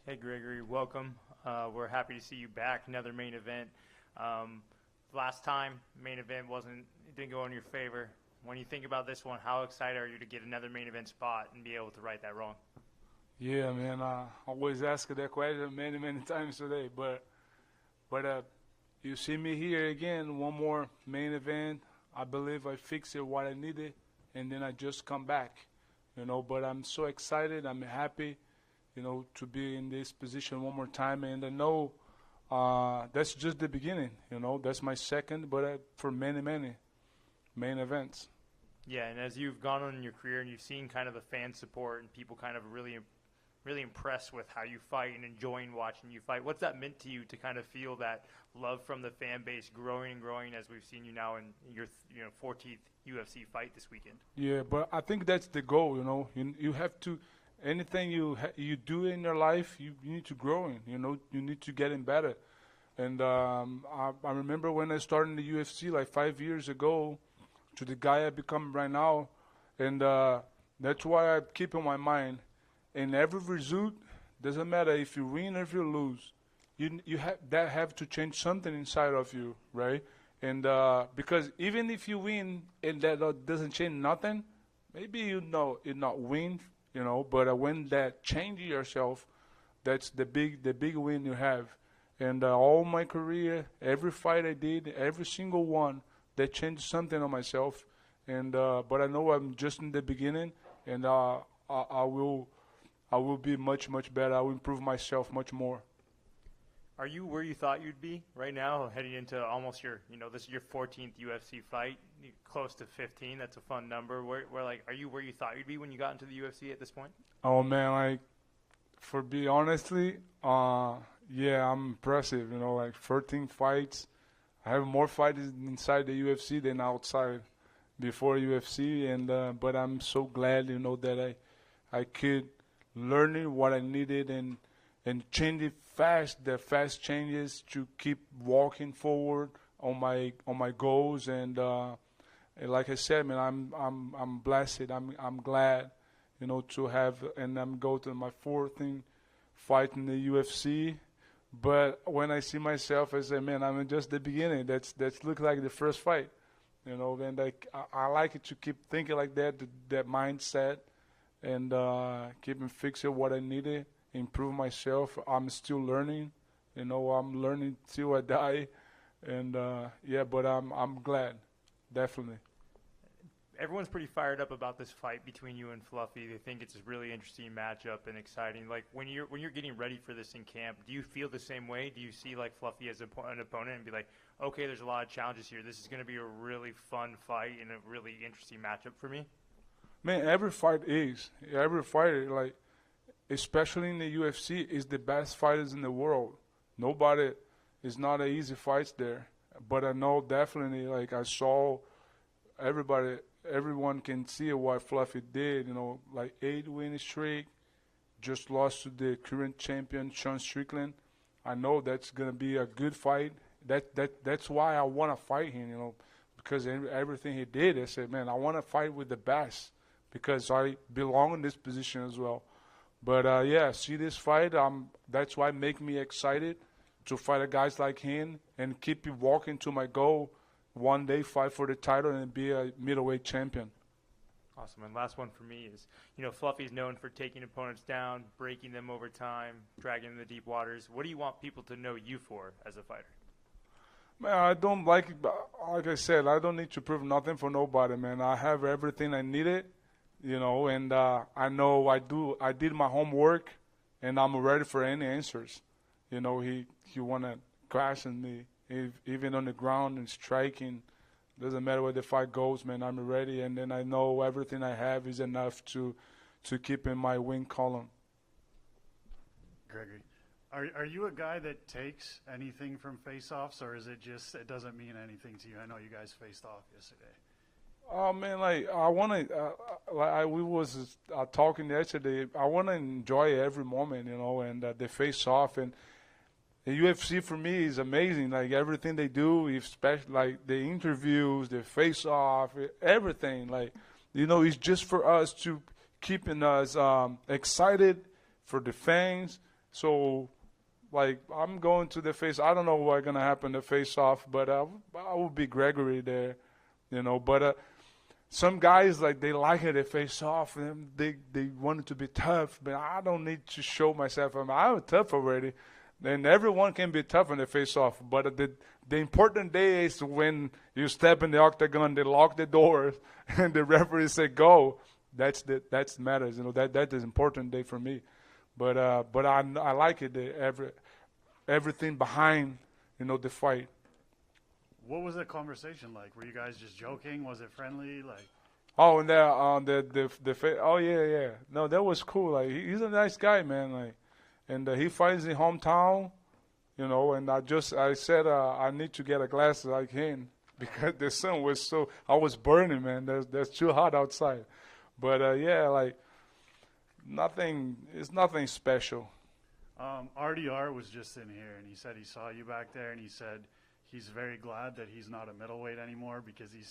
Hey, Gregory, welcome. We're happy to see you back. Another main event. Last time, main event it didn't go in your favor. When you think about this one, how excited are you to get another main event spot and be able to right that wrong? Yeah, man. I always ask that question many, many times today. But you see me here again, one more main event. I believe I fixed it what I needed, and then I just come back. But I'm so excited. I'm happy, to be in this position one more time. And I know that's just the beginning. That's my second, but for many, many main events. Yeah, and as you've gone on in your career and you've seen kind of the fan support and people kind of really impressed with how you fight and enjoying watching you fight, what's that meant to you to kind of feel that love from the fan base growing and growing as we've seen you now in your 14th UFC fight this weekend? Yeah, but I think that's the goal. You have to anything you do in your life, you need to grow in. You need to get in better. And I remember when I started in the UFC like 5 years ago, to the guy I become right now, and that's why I keep in my mind. In every result, doesn't matter if you win or if you lose, you have to change something inside of you, right? And because even if you win and that doesn't change nothing, maybe you not win, But when that change yourself, that's the big win you have. And all my career, every fight I did, every single one, that changed something on myself. And but I know I'm just in the beginning, and I will be much better. I will improve myself much more. Are you where you thought you'd be right now, heading into almost this is your 14th UFC fight, close to 15? That's a fun number. Are you where you thought you'd be when you got into the UFC at this point? Oh man, for be honestly, yeah, I'm impressive. Like 13 fights. I have more fights inside the UFC than outside before UFC, and but I'm so glad, that I could learning what I needed and change it fast. The fast changes to keep walking forward on my goals. And like I said, man, I'm blessed. I'm glad, to have, and I'm go to my 14th fight in the UFC. But when I see myself, I say, man, I'm in just the beginning. That's look like the first fight, And I like it to keep thinking like that mindset, and keeping fixing what I needed, improve myself. I'm still learning, I'm learning till I die, and yeah. But I'm glad, definitely. Everyone's pretty fired up about this fight between you and Fluffy. They think it's a really interesting matchup and exciting. Like when you're getting ready for this in camp, do you feel the same way? Do you see like Fluffy as an opponent and be like, okay, there's a lot of challenges here. This is going to be a really fun fight and a really interesting matchup for me? Man, every fight, like especially in the UFC, is the best fighters in the world. Nobody is not an easy fights there, but I know definitely, like I saw everyone can see what Fluffy did. Like 8 win streak, just lost to the current champion Sean Strickland. I know that's gonna be a good fight. That's why I want to fight him. Because everything he did, I said, man, I want to fight with the best, because I belong in this position as well. But yeah, see this fight, that's why make me excited to fight a guys like him and keep walking to my goal. One day fight for the title and be a middleweight champion. Awesome. And last one for me is, Fluffy's known for taking opponents down, breaking them over time, dragging them to the deep waters. What do you want people to know you for as a fighter? Man, I don't like I said, I don't need to prove nothing for nobody, man. I have everything I needed, and I know I did my homework, and I'm ready for any answers. He want to crash on me, even on the ground and striking. Doesn't matter where the fight goes, man. I'm ready, and then I know everything I have is enough to keep in my win column. Gregory, are you a guy that takes anything from face-offs, or is it just it doesn't mean anything to you? I know you guys faced off yesterday. Oh man, like I want to, we was talking yesterday. I want to enjoy every moment, and the face-off and. The UFC for me is amazing. Like everything they do, especially like the interviews, the face-off, everything. Like, it's just for us to keeping us excited for the fans, So, like, I'm going to the face. I don't know what's gonna happen to face off, but I will be Gregory there, But some guys like they like it. They face off, and they want it to be tough. But I don't need to show myself. I'm tough already. And everyone can be tough when they face off. But the important day is when you step in the octagon, they lock the doors, and the referee say go. That's matters. That is important day for me. But I like it. Everything behind the fight. What was that conversation like? Were you guys just joking? Was it friendly? Like, oh, and oh yeah. No, that was cool. Like he's a nice guy, man. Like, and he fights in hometown, And I said I need to get a glass like him because the sun was I was burning, man. That's too hot outside. But yeah, like nothing. It's nothing special. RDR was just in here, and he said he saw you back there, and he said he's very glad that he's not a middleweight anymore because he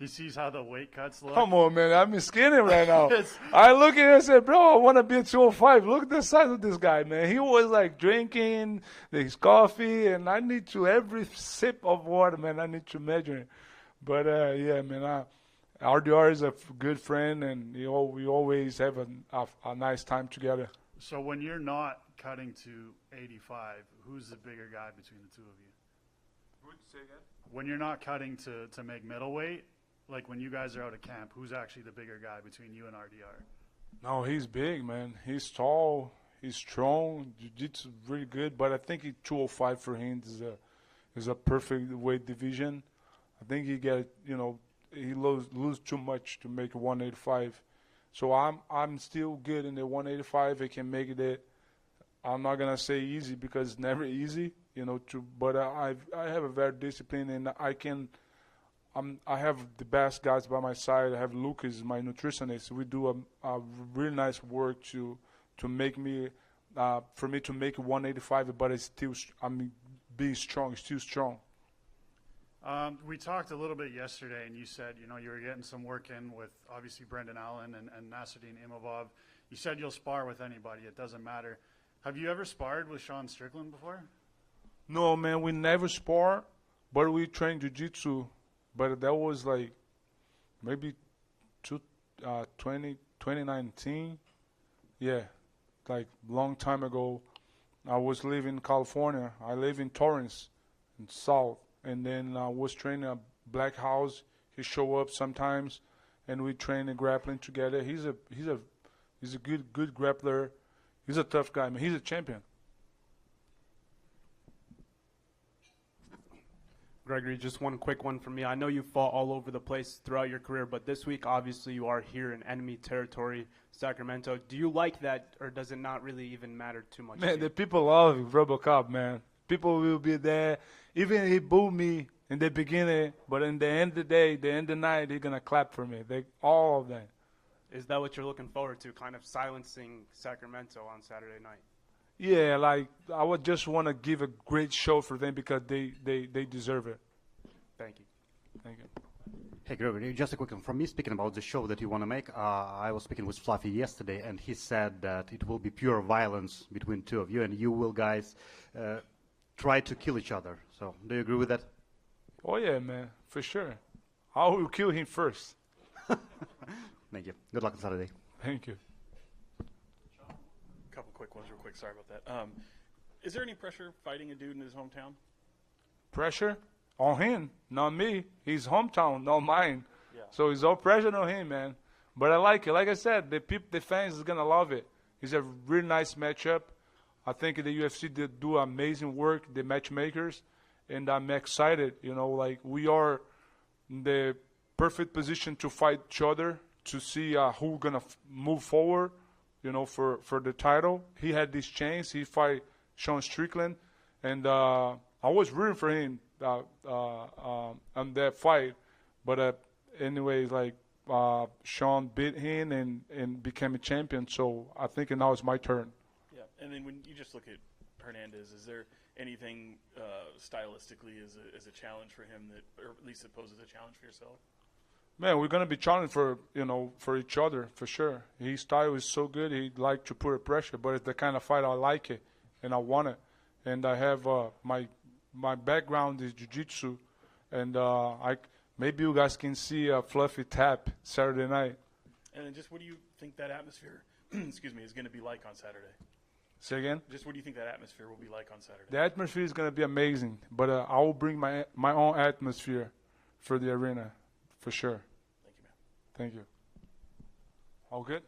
sees how the weight cuts look. Come on, man. I'm skinny right now. I look at him and said, bro, I want to be at 205. Look at the size of this guy, man. He was like drinking his coffee, and I need to, every sip of water, man, I need to measure it. But, yeah, man, RDR is a good friend, and we always have a nice time together. So when you're not cutting to 85, who's the bigger guy between the two of you? Would you say again? When you're not cutting to make middleweight, like when you guys are out of camp, who's actually the bigger guy between you and RDR? No, he's big, man. He's tall. He's strong. Jiu-jitsu really good, but I think 205 for him is a perfect weight division. I think he lose too much to make 185. So I'm still good in the 185. I can make it. I'm not gonna say easy because it's never easy, but I have a very discipline, and I have the best guys by my side. I have Lucas, my nutritionist. We do a really nice work to make me for me to make 185, but it's still being strong, still strong. We talked a little bit yesterday, and you said, you were getting some work in with obviously Brendan Allen and Nasruddin Imavov. You said you'll spar with anybody. It doesn't matter. Have you ever sparred with Sean Strickland before? No, man, we never spar, but we train jiu-jitsu. But that was like maybe 2019. Yeah, like long time ago. I was living in California. I live in Torrance, in South. And then I was training at Black House. He show up sometimes, and we train and grappling together. He's a good grappler. He's a tough guy, man. He's a champion. Gregory, just one quick one for me. I know you fought all over the place throughout your career, but this week, obviously, you are here in enemy territory, Sacramento. Do you like that, or does it not really even matter too much? Man, the people love RoboCop, man. People will be there. Even he booed me in the beginning, but in the end of the day, the end of the night, they're going to clap for me. All of them. Is that what you're looking forward to, kind of silencing Sacramento on Saturday night? Yeah, like I would just want to give a great show for them because they deserve it. Thank you. Thank you. Hey, Gregory, just a quick one from me speaking about the show that you want to make. I was speaking with Fluffy yesterday, and he said that it will be pure violence between two of you, and you will guys try to kill each other. So, do you agree with that? Oh, yeah, man, for sure. I will kill him first. Thank you. Good luck on Saturday. Thank you. A couple quick ones real quick. Sorry about that. Is there any pressure fighting a dude in his hometown? Pressure? On him, not me. His hometown, not mine. Yeah. So it's all pressure on him, man. But I like it. Like I said, the fans is going to love it. It's a really nice matchup. I think the UFC did do amazing work, the matchmakers, and I'm excited. Like we are in the perfect position to fight each other, to see who's going to move forward, for the title. He had this chance. He fight Sean Strickland, and I was rooting for him on that fight. But anyways, like Sean beat him and became a champion. So I think now it's my turn. Yeah, and then when you just look at Hernandez, is there anything stylistically as a challenge for him that, or at least it poses a challenge for yourself? Man, we're gonna be challenging for each other for sure. His style is so good. He like to put a pressure, but it's the kind of fight I like it and I want it. And I have my background is jiu-jitsu, and maybe you guys can see a Fluffy tap Saturday night. And then just what do you think that atmosphere, excuse me, is going to be like on Saturday? Say again? Just what do you think that atmosphere will be like on Saturday? The atmosphere is gonna be amazing, but I will bring my own atmosphere for the arena, for sure. Thank you, man. Thank you. All good?